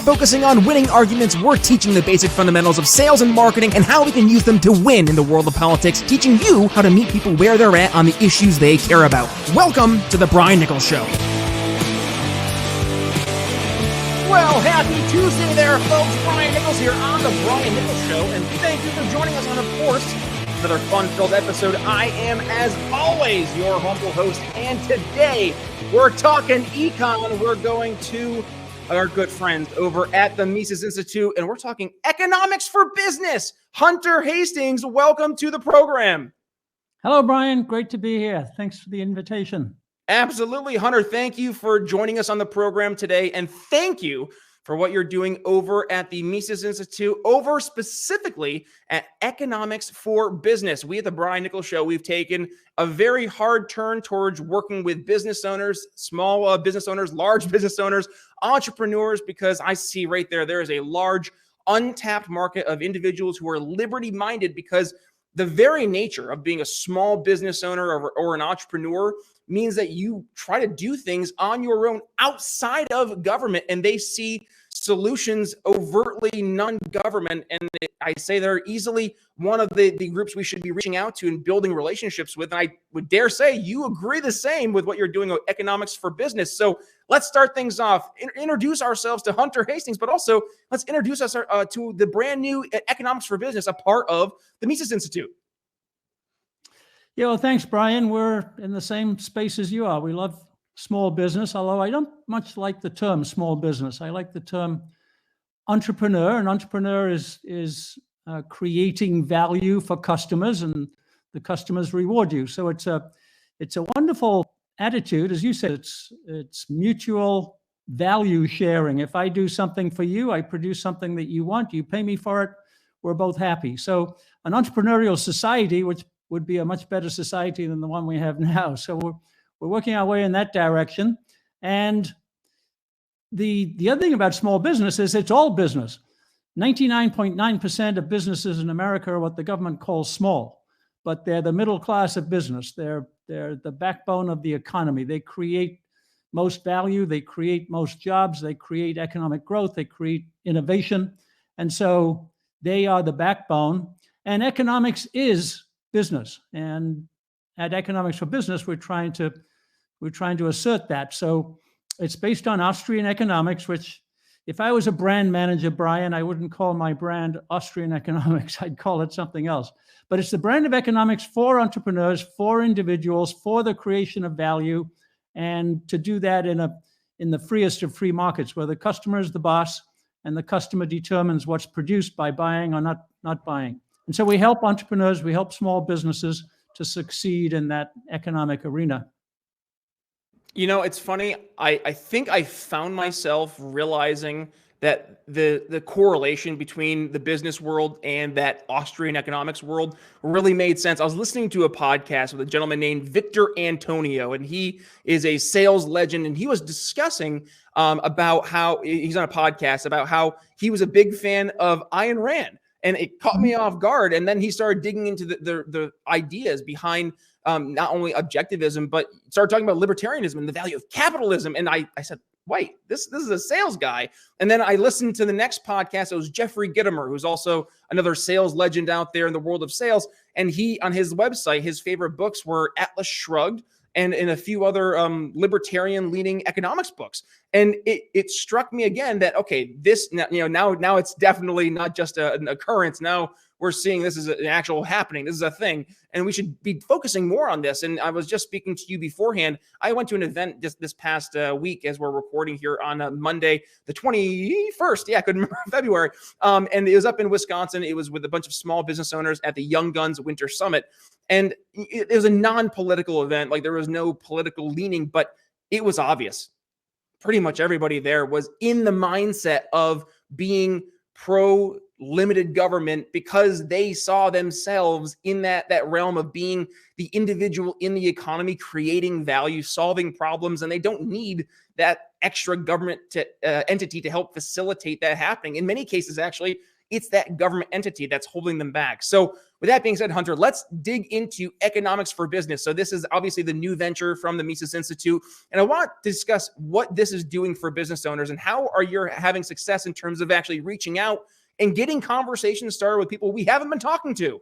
Focusing on winning arguments, we're teaching the basic fundamentals of sales and marketing and how we can use them to win in the world of politics, teaching you how to meet people where they're at on the issues they care about. Welcome to The Brian Nichols Show. Well, happy Tuesday there, folks. Brian Nichols here on The Brian Nichols Show, and thank you for joining us on, of course, another fun-filled episode. I am, as always, your humble host, and today we're talking econ. We're going to our good friends over at the Mises Institute, and we're talking economics for business. Hunter Hastings, welcome to the program. Hello, Brian. Great to be here. Thanks for the invitation. Absolutely, Hunter. Thank you for joining us on the program today, and thank you for what you're doing over at the Mises Institute, over specifically at Economics for Business. We at the Brian Nichols Show, we've taken a very hard turn towards working with business owners, small business owners, large business owners, entrepreneurs, because I see right there is a large untapped market of individuals who are liberty-minded, because the very nature of being a small business owner or an entrepreneur means that you try to do things on your own outside of government, and they see solutions overtly non-government. And I say they're easily one of the groups we should be reaching out to and building relationships with. And I would dare say you agree the same with what you're doing with Economics for Business. So let's start things off. Introduce ourselves to Hunter Hastings, but also let's introduce us to the brand new Economics for Business, a part of the Mises Institute. Yeah, well, thanks, Brian. We're in the same space as you are. We love small business, although I don't much like the term small business. I like the term entrepreneur. An entrepreneur is creating value for customers, and the customers reward you. So it's a wonderful attitude. As you said, it's mutual value sharing. If I do something for you, I produce something that you want, you pay me for it, we're both happy. So an entrepreneurial society, which would be a much better society than the one we have now. So we're working our way in that direction. And the other thing about small business is it's all business. 99.9% of businesses in America are what the government calls small, but they're the middle class of business. They're the backbone of the economy. They create most value. They create most jobs. They create economic growth. They create innovation. And so they are the backbone. And economics is business, and at Economics for Business, we're trying to assert that. So it's based on Austrian economics, which, if I was a brand manager, Brian, I wouldn't call my brand Austrian economics. I'd call it something else. But it's the brand of economics for entrepreneurs, for individuals, for the creation of value, and to do that in the freest of free markets, where the customer is the boss and the customer determines what's produced by buying or not buying. And so we help entrepreneurs, we help small businesses to succeed in that economic arena. You know, it's funny. I think I found myself realizing that the correlation between the business world and that Austrian economics world really made sense. I was listening to a podcast with a gentleman named Victor Antonio, and he is a sales legend, and he was discussing about how he's on a podcast about how he was a big fan of Ayn Rand. And it caught me off guard. And then he started digging into the ideas behind not only objectivism, but started talking about libertarianism and the value of capitalism. And I said, wait, this is a sales guy. And then I listened to the next podcast. It was Jeffrey Gitomer, who's also another sales legend out there in the world of sales. And he, on his website, his favorite books were Atlas Shrugged and a few other libertarian leaning economics books. And it struck me again that, okay, this, now it's definitely not just an occurrence. Now we're seeing this is an actual happening. This is a thing, and we should be focusing more on this. And I was just speaking to you beforehand. I went to an event this past week, as we're recording here on Monday, the 21st. Yeah, I couldn't remember, February. And it was up in Wisconsin. It was with a bunch of small business owners at the Young Guns Winter Summit. And it was a non-political event. Like, there was no political leaning, but it was obvious. Pretty much everybody there was in the mindset of being pro limited government, because they saw themselves in that realm of being the individual in the economy, creating value, solving problems, and they don't need that extra government entity to help facilitate that happening. In many cases, actually, it's that government entity that's holding them back. So with that being said, Hunter, let's dig into economics for business. So this is obviously the new venture from the Mises Institute. And I want to discuss what this is doing for business owners and how are you having success in terms of actually reaching out and getting conversations started with people we haven't been talking to.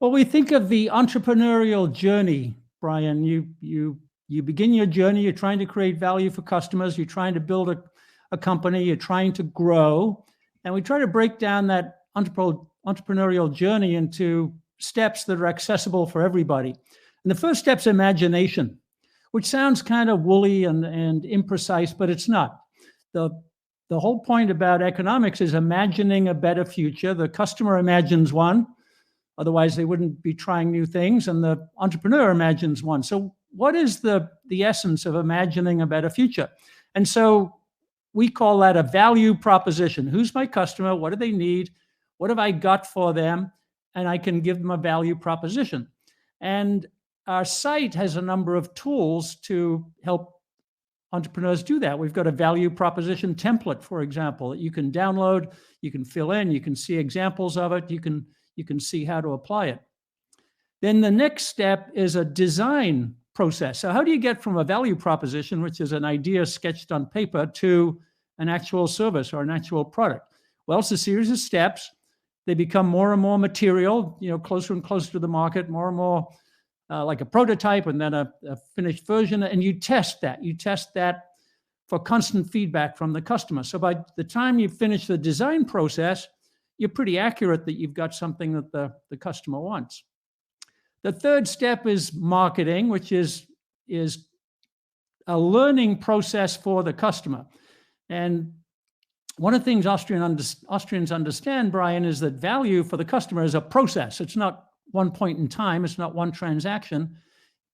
Well, we think of the entrepreneurial journey, Brian. You begin your journey, you're trying to create value for customers, you're trying to build a company, you're trying to grow. And we try to break down that entrepreneurial journey into steps that are accessible for everybody. And the first step's imagination, which sounds kind of woolly and imprecise, but it's not. The whole point about economics is imagining a better future. The customer imagines one, otherwise they wouldn't be trying new things, and the entrepreneur imagines one. So what is the essence of imagining a better future? And so we call that a value proposition. Who's my customer? What do they need? What have I got for them? And I can give them a value proposition. And our site has a number of tools to help entrepreneurs do that. We've got a value proposition template, for example, that you can download, you can fill in, you can see examples of it, you can see how to apply it. Then the next step is a design process. So how do you get from a value proposition, which is an idea sketched on paper, to an actual service or an actual product? Well, it's a series of steps. They become more and more material, closer and closer to the market, more and more like a prototype, and then a finished version. And you test that. You test that for constant feedback from the customer. So by the time you finish the design process, you're pretty accurate that you've got something that the customer wants. The third step is marketing, which is a learning process for the customer. And one of the things Austrians understand, Brian, is that value for the customer is a process. It's not one point in time. It's not one transaction.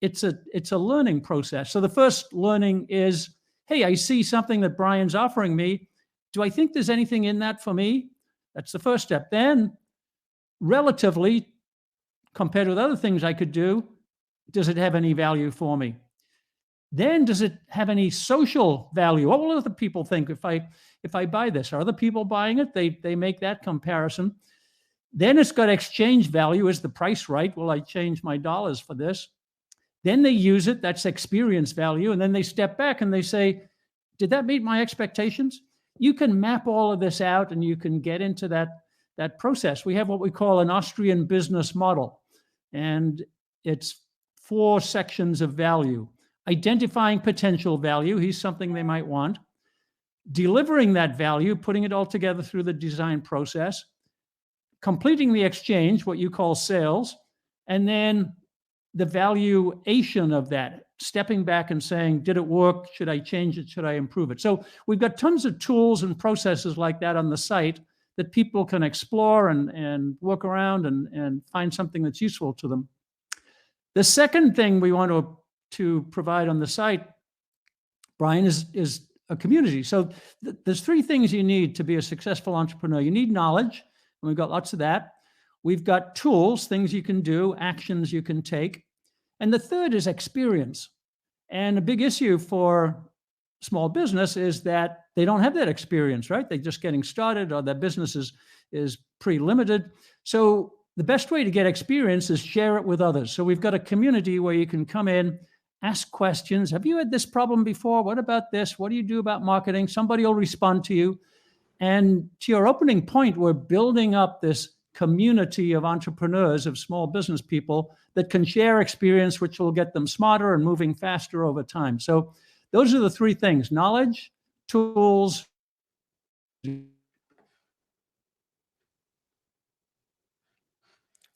It's a learning process. So the first learning is, hey, I see something that Brian's offering me. Do I think there's anything in that for me? That's the first step. Then, relatively, compared with other things I could do, does it have any value for me? Then, does it have any social value? What will other people think if I buy this? Are other people buying it? They make that comparison. Then it's got exchange value. Is the price right? Will I change my dollars for this? Then they use it. That's experience value. And then they step back and they say, did that meet my expectations? You can map all of this out and you can get into that process. We have what we call an Austrian business model. And it's 4 sections of value. Identifying potential value. Here's something they might want. Delivering that value, putting it all together through the design process. Completing the exchange, what you call sales. And then the valuation of that, stepping back and saying, did it work? Should I change it? Should I improve it? So we've got tons of tools and processes like that on the site that people can explore and work around and find something that's useful to them. The second thing we want to provide on the site, Brian, is a community. So there's 3 things you need to be a successful entrepreneur. You need knowledge, and we've got lots of that. We've got tools, things you can do, actions you can take. And the third is experience. And a big issue for small business is that they don't have that experience, right? They're just getting started, or their business is pretty limited. So the best way to get experience is share it with others. So we've got a community where you can come in, ask questions. Have you had this problem before? What about this? What do you do about marketing? Somebody will respond to you. And to your opening point, we're building up this community of entrepreneurs, of small business people that can share experience, which will get them smarter and moving faster over time. So those are the 3 things: knowledge, tools.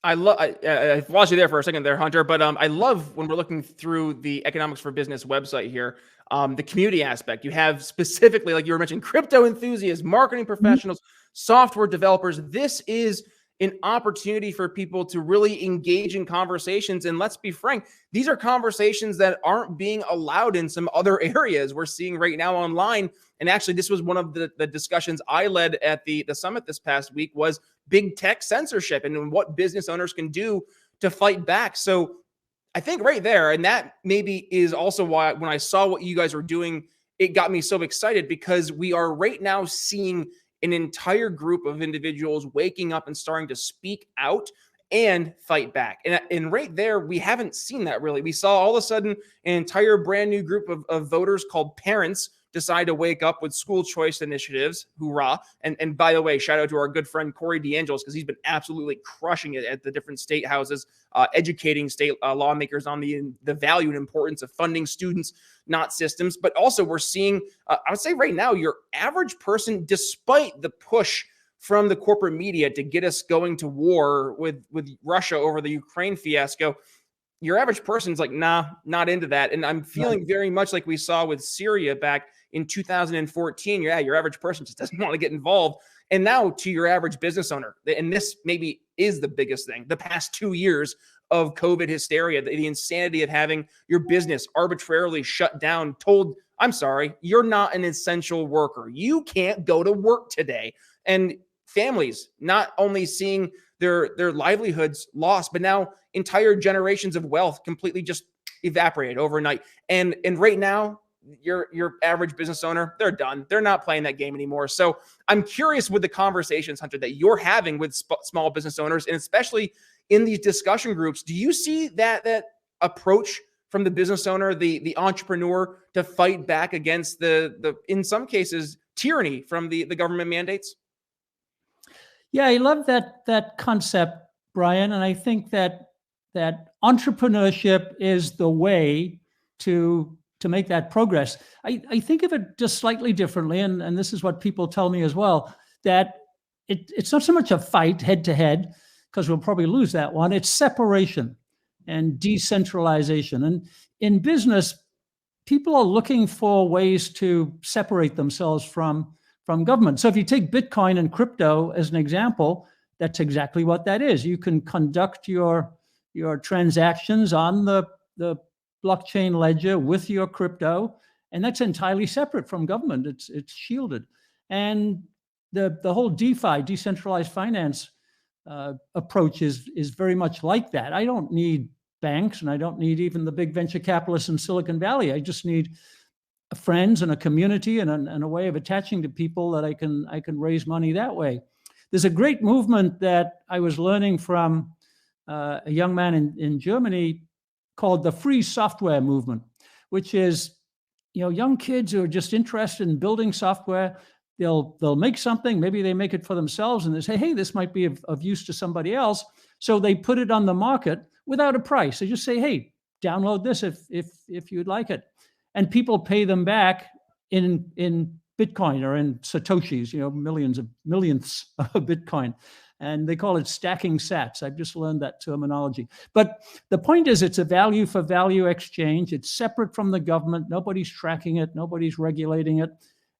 I lost you there for a second there, Hunter, but I love when we're looking through the Economics for Business website here, the community aspect. You have specifically, like you were mentioning, crypto enthusiasts, marketing professionals, software developers. This is an opportunity for people to really engage in conversations. And let's be frank, these are conversations that aren't being allowed in some other areas we're seeing right now online. And actually, this was one of the discussions I led at the summit this past week, was big tech censorship and what business owners can do to fight back. So I think right there, and that maybe is also why when I saw what you guys were doing, it got me so excited, because we are right now seeing an entire group of individuals waking up and starting to speak out and fight back. And right there, we haven't seen that really. We saw all of a sudden an entire brand new group of voters called parents decide to wake up with school choice initiatives. Hoorah. And by the way, shout out to our good friend Corey DeAngelis, because he's been absolutely crushing it at the different state houses, educating state lawmakers on the value and importance of funding students, not systems. But also we're seeing, I would say right now, your average person, despite the push from the corporate media to get us going to war with Russia over the Ukraine fiasco, your average person's like, nah, not into that. And I'm feeling very much like we saw with Syria back in 2014. Yeah, your average person just doesn't want to get involved. And now to your average business owner, and this maybe is the biggest thing, the past 2 years of COVID hysteria, the insanity of having your business arbitrarily shut down, told, I'm sorry, you're not an essential worker. You can't go to work today. And families not only seeing their livelihoods lost, but now entire generations of wealth completely just evaporated overnight. And right now, your average business owner, they're done. They're not playing that game anymore. So I'm curious with the conversations, Hunter, that you're having with small business owners, and especially in these discussion groups, do you see that approach from the business owner, the entrepreneur, to fight back against the in some cases tyranny from the government mandates? Yeah, I love that concept, Brian, and I think that entrepreneurship is the way to make that progress. I think of it just slightly differently, and this is what people tell me as well, that it's not so much a fight head to head, because we'll probably lose that one. It's separation and decentralization. And in business, people are looking for ways to separate themselves from government. So if you take Bitcoin and crypto as an example, that's exactly what that is. You can conduct your transactions on the blockchain ledger with your crypto, and that's entirely separate from government. It's shielded. And the whole DeFi, decentralized finance approach is very much like that. I don't need banks, and I don't need even the big venture capitalists in Silicon Valley. I just need friends and a community and a way of attaching to people that I can raise money that way. There's a great movement that I was learning from a young man in Germany called the free software movement, which is, young kids who are just interested in building software. They'll make something, maybe they make it for themselves, and they say, hey, this might be of use to somebody else. So they put it on the market without a price. They just say, hey, download this if you'd like it. And people pay them back in Bitcoin or in Satoshis, millionths of Bitcoin. And they call it stacking sats. I've just learned that terminology. But the point is, it's a value for value exchange. It's separate from the government. Nobody's tracking it. Nobody's regulating it.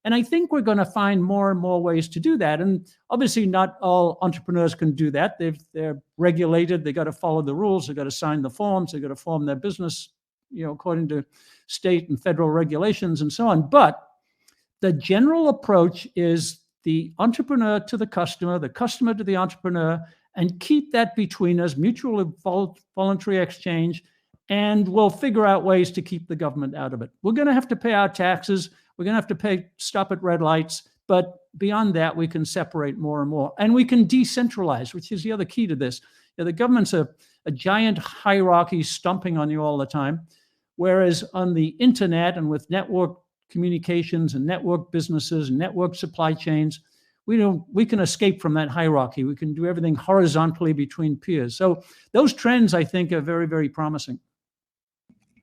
And I think we're going to find more and more ways to do that. And obviously not all entrepreneurs can do that. They're regulated. They got to follow the rules. They got to sign the forms. They got to form their business, according to state and federal regulations and so on. But the general approach is the entrepreneur to the customer to the entrepreneur, and keep that between us, mutual voluntary exchange, and we'll figure out ways to keep the government out of it. We're going to have to pay our taxes. We're going to have to stop at red lights. But beyond that, we can separate more and more. And we can decentralize, which is the other key to this. The government's a giant hierarchy stomping on you all the time. Whereas on the internet and with network communications and network businesses and network supply chains, we can escape from that hierarchy. We can do everything horizontally between peers. So those trends, I think, are very, very promising.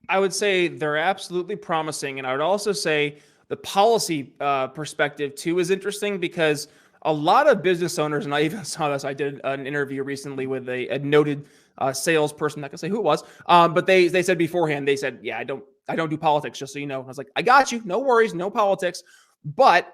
I would say they're absolutely promising. And I would also say the policy perspective too is interesting, because a lot of business owners, and I even saw this, I did an interview recently with a noted salesperson, not gonna say who it was, but they said beforehand, they said, yeah, I don't do politics, just so you know. I was like, I got you, no worries, no politics. But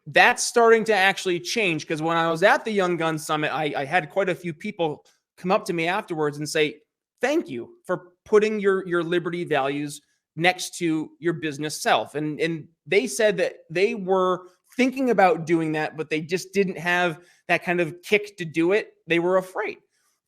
that's starting to actually change, because when I was at the Young Guns Summit, I had quite a few people come up to me afterwards and say, thank you for putting your liberty values next to your business self. And they said that they were thinking about doing that, but they just didn't have that kind of kick to do it. They were afraid.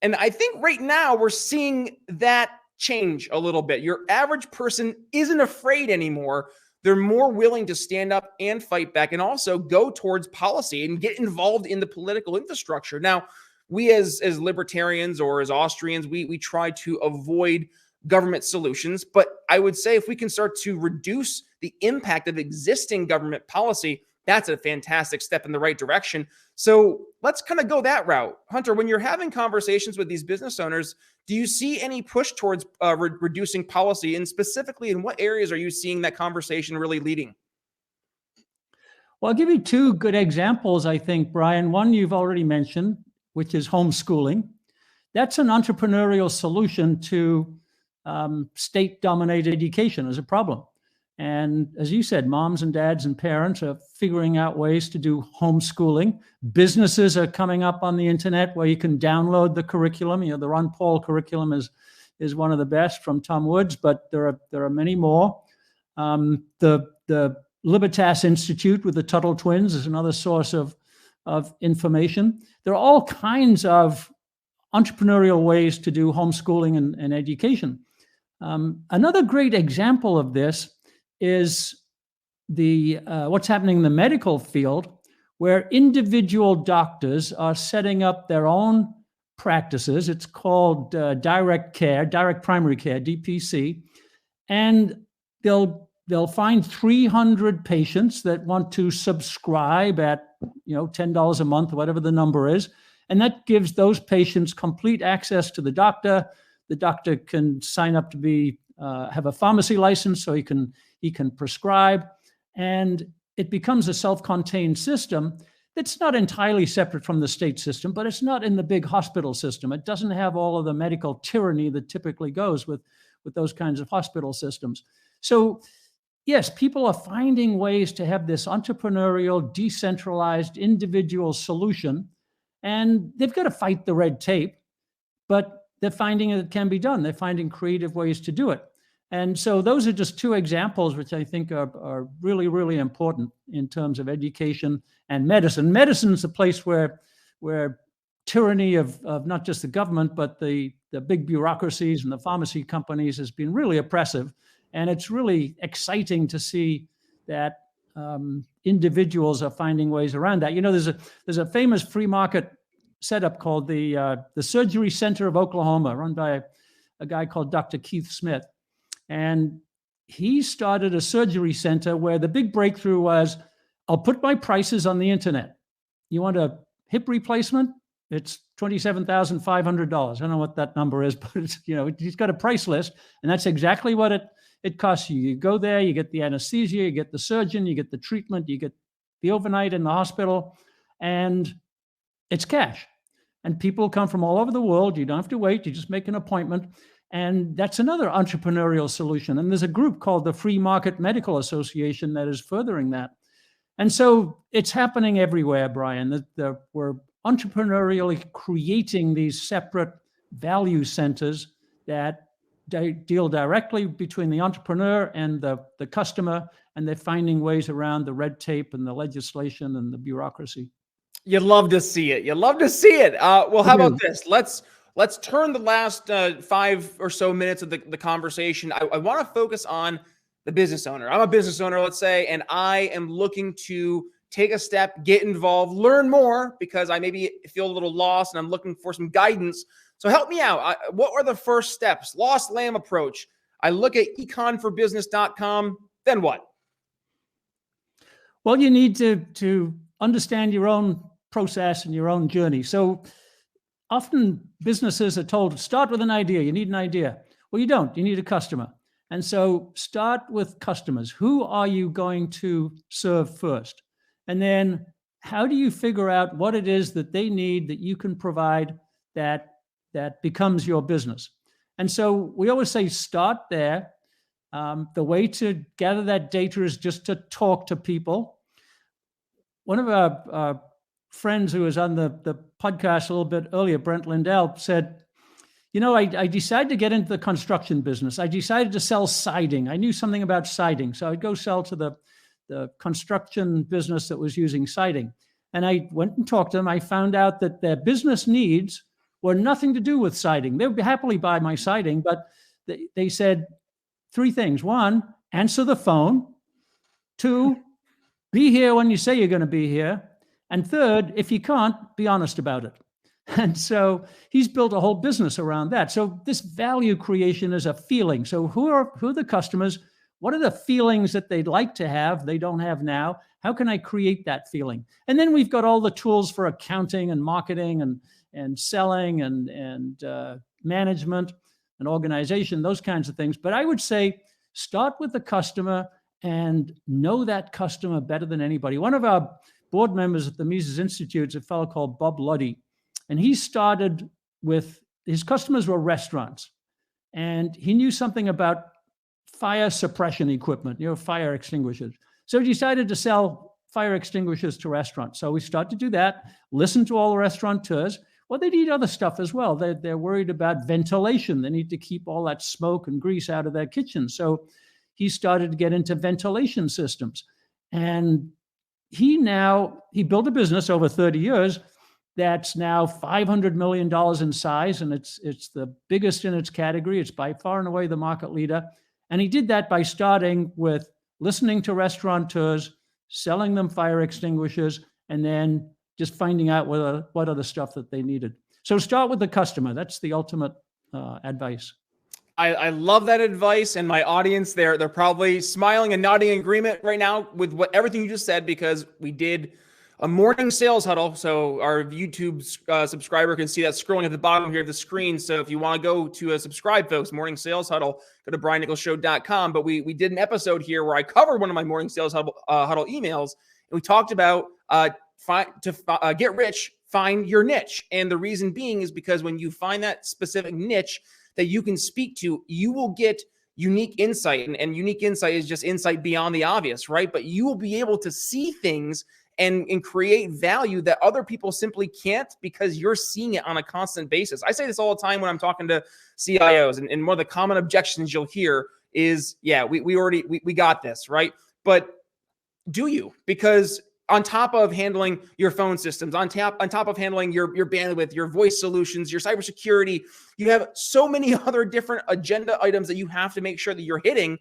And I think right now we're seeing that change a little bit. Your average person isn't afraid anymore. they're more willing to stand up and fight back and also go towards policy and get involved in the political infrastructure. Now, we as libertarians or as Austrians, we try to avoid government solutions. But I would say if we can start to reduce the impact of existing government policy, that's a fantastic step in the right direction. So let's kind of go that route. Hunter, when you're having conversations with these business owners, do you see any push towards reducing policy? And specifically, in what areas are you seeing that conversation really leading? Well, I'll give you two good examples, I think, Brian. One you've already mentioned, which is homeschooling. That's an entrepreneurial solution to state-dominated education as a problem. And as you said, moms and dads and parents are figuring out ways to do homeschooling. Businesses are coming up on the internet where you can download the curriculum. The Ron Paul curriculum is one of the best from Tom Woods, but there are many more. The Libertas Institute with the Tuttle twins is another source of information. There are all kinds of entrepreneurial ways to do homeschooling and education. Another great example of this is what's happening in the medical field, where individual doctors are setting up their own practices. It's called direct primary care, DPC, and they'll find 300 patients that want to subscribe at $10 a month, whatever the number is, and that gives those patients complete access to the doctor. The doctor can sign up to have a pharmacy license, so he can prescribe, and it becomes a self-contained system that's not entirely separate from the state system, but it's not in the big hospital system. It doesn't have all of the medical tyranny that typically goes with those kinds of hospital systems. So yes, people are finding ways to have this entrepreneurial, decentralized, individual solution, and they've got to fight the red tape, but they're finding it can be done. They're finding creative ways to do it. And so those are just two examples which I think are really, really important in terms of education and medicine. Medicine is a place where tyranny of not just the government, but the big bureaucracies and the pharmacy companies has been really oppressive. And it's really exciting to see that individuals are finding ways around that. There's a famous free market setup called the Surgery Center of Oklahoma, run by a guy called Dr. Keith Smith. And he started a surgery center where the big breakthrough was, I'll put my prices on the internet. You want a hip replacement? It's $27,500. I don't know what that number is, but he's got a price list, and that's exactly what it costs you. You go there, you get the anesthesia, you get the surgeon, you get the treatment, you get the overnight in the hospital, and it's cash. And people come from all over the world. You don't have to wait. You just make an appointment. And that's another entrepreneurial solution. And there's a group called the Free Market Medical Association that is furthering that. And so it's happening everywhere, Brian. We're entrepreneurially creating these separate value centers that deal directly between the entrepreneur and the customer, and they're finding ways around the red tape and the legislation and the bureaucracy. You love to see it. You love to see it. Well, how about this? Let's turn the last 5 or so minutes of the conversation. I want to focus on the business owner. I'm a business owner, let's say, and I am looking to take a step, get involved, learn more, because I maybe feel a little lost and I'm looking for some guidance. So help me out. What are the first steps? Lost lamb approach. I look at econforbusiness.com. Then what? Well, you need to understand your own process and your own journey. So often businesses are told, start with an idea. You need an idea. Well, you don't. You need a customer. And so start with customers. Who are you going to serve first? And then how do you figure out what it is that they need that you can provide that becomes your business? And so we always say start there. The way to gather that data is just to talk to people. One of our friends who was on the podcast a little bit earlier, Brent Lindell, said, I decided to get into the construction business. I decided to sell siding. I knew something about siding. So I'd go sell to the construction business that was using siding. And I went and talked to them. I found out that their business needs were nothing to do with siding. They would happily buy my siding, but they said 3 things. 1, answer the phone. 2, be here when you say you're going to be here. And 3rd, if you can't, be honest about it. And so he's built a whole business around that. So this value creation is a feeling. So who are the customers? What are the feelings that they'd like to have, they don't have now? How can I create that feeling? And then we've got all the tools for accounting and marketing and selling and management and organization, those kinds of things. But I would say start with the customer and know that customer better than anybody. One of our board members at the Mises Institute is a fellow called Bob Luddy. And he started with, his customers were restaurants. And he knew something about fire suppression equipment, fire extinguishers. So he decided to sell fire extinguishers to restaurants. So we started to do that, listen to all the restaurateurs. Well, they need other stuff as well. They're worried about ventilation. They need to keep all that smoke and grease out of their kitchens. So he started to get into ventilation systems. And he built a business over 30 years that's now $500 million in size, and it's the biggest in its category. It's by far and away the market leader. And he did that by starting with listening to restaurateurs, selling them fire extinguishers, and then just finding out what other stuff that they needed. So start with the customer. That's the ultimate advice. I love that advice, and my audience, they're probably smiling and nodding in agreement right now with everything you just said, because we did a morning sales huddle. So our YouTube subscriber can see that scrolling at the bottom here of the screen. So if you want to go to subscribe, folks, morning sales huddle, go to briannicholsshow.com. But we did an episode here where I covered one of my morning sales huddle emails, and we talked about get rich, find your niche. And the reason being is because when you find that specific niche that you can speak to, you will get unique insight. And unique insight is just insight beyond the obvious, right? But you will be able to see things and create value that other people simply can't, because you're seeing it on a constant basis. I say this all the time when I'm talking to CIOs, and one of the common objections you'll hear is, yeah, we got this, right? But do you? Because on top of handling your phone systems, on top of handling your bandwidth, your voice solutions, your cybersecurity, you have so many other different agenda items that you have to make sure that you're hitting.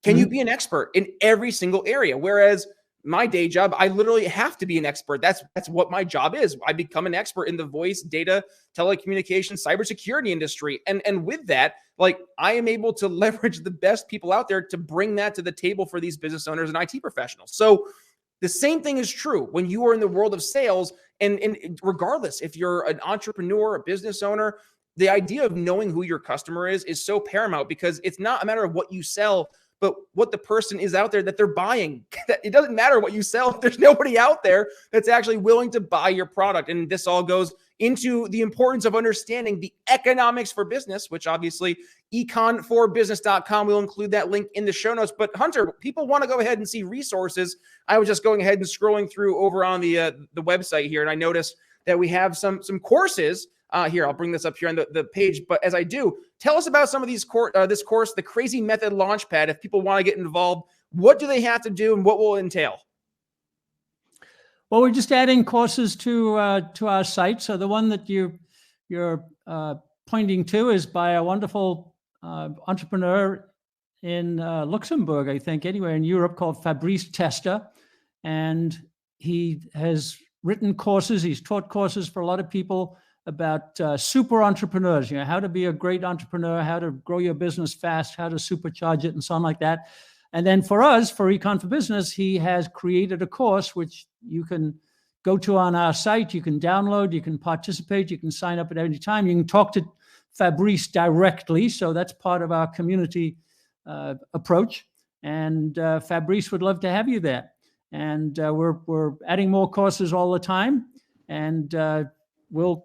Can you be an expert in every single area? Whereas my day job, I literally have to be an expert. That's what my job is. I become an expert in the voice, data, telecommunications, cybersecurity industry. And with that, like, I am able to leverage the best people out there to bring that to the table for these business owners and IT professionals. So the same thing is true when you are in the world of sales, and regardless if you're an entrepreneur, a business owner, the idea of knowing who your customer is so paramount, because it's not a matter of what you sell, but what the person is out there that they're buying. It doesn't matter what you sell if there's nobody out there that's actually willing to buy your product. And this all goes into the importance of understanding the economics for business, which obviously econforbusiness.com. We'll include that link in the show notes. But Hunter, people want to go ahead and see resources. I was just going ahead and scrolling through over on the website here, and I noticed that we have some courses. Here, I'll bring this up here on the page. But as I do, tell us about some of these this course, the Crazy Method Launchpad. If people want to get involved, what do they have to do, and what will it entail? Well, we're just adding courses to our site. So the one that you're pointing to is by a wonderful entrepreneur in Luxembourg, I think, anywhere in Europe, called Fabrice Tester. And he has written courses. He's taught courses for a lot of people about super entrepreneurs, how to be a great entrepreneur, how to grow your business fast, how to supercharge it, and so on like that. And then for us, for Econ for Business, he has created a course which you can go to on our site. You can download, you can participate, you can sign up at any time. You can talk to Fabrice directly. So that's part of our community approach. And Fabrice would love to have you there. And we're adding more courses all the time. And we'll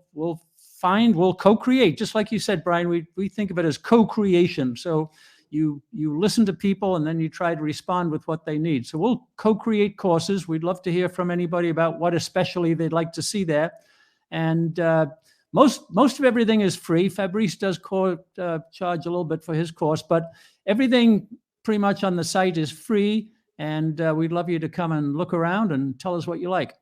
co-create, just like you said, Brian. We think of it as co-creation. So you listen to people, and then you try to respond with what they need. So we'll co-create courses. We'd love to hear from anybody about what especially they'd like to see there. And most of everything is free. Fabrice does charge a little bit for his course, but everything pretty much on the site is free. And we'd love you to come and look around and tell us what you like.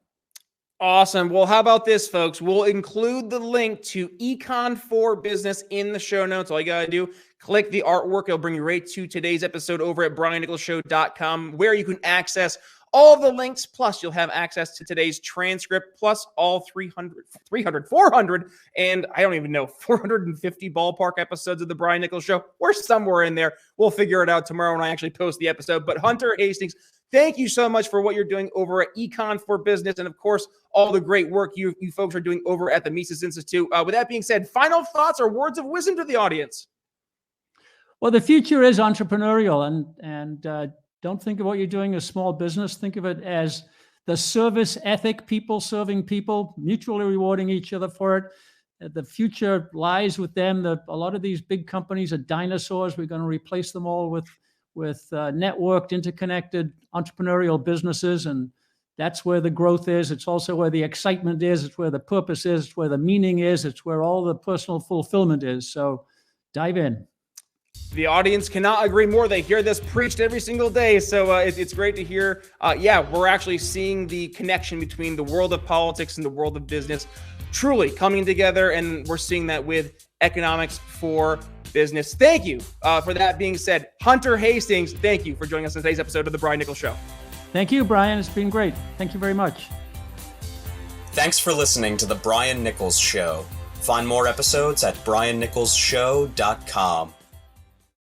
Awesome. Well, how about this, folks? We'll include the link to Econ for Business in the show notes. All you got to do, click the artwork. It'll bring you right to today's episode over at briannicholsshow.com, where you can access all of the links. Plus, you'll have access to today's transcript, plus all 400, and I don't even know, 450 ballpark episodes of The Brian Nichols Show. We're somewhere in there. We'll figure it out tomorrow when I actually post the episode. But Hunter Hastings, thank you so much for what you're doing over at Econ for Business, and of course, all the great work you folks are doing over at the Mises Institute. With that being said, final thoughts or words of wisdom to the audience? Well, the future is entrepreneurial, and don't think of what you're doing as small business. Think of it as the service ethic, people serving people, mutually rewarding each other for it. The future lies with them. A lot of these big companies are dinosaurs. We're going to replace them all with networked, interconnected entrepreneurial businesses, and that's where the growth is. It's also where the excitement is. It's where the purpose is. It's where the meaning is. It's where all the personal fulfillment is. So dive in. The audience cannot agree more. They hear this preached every single day. So it's great to hear. We're actually seeing the connection between the world of politics and the world of business truly coming together. And we're seeing that with economics for business. Thank you. For that being said, Hunter Hastings, thank you for joining us in today's episode of The Brian Nichols Show. Thank you, Brian. It's been great. Thank you very much. Thanks for listening to The Brian Nichols Show. Find more episodes at briannicholsshow.com.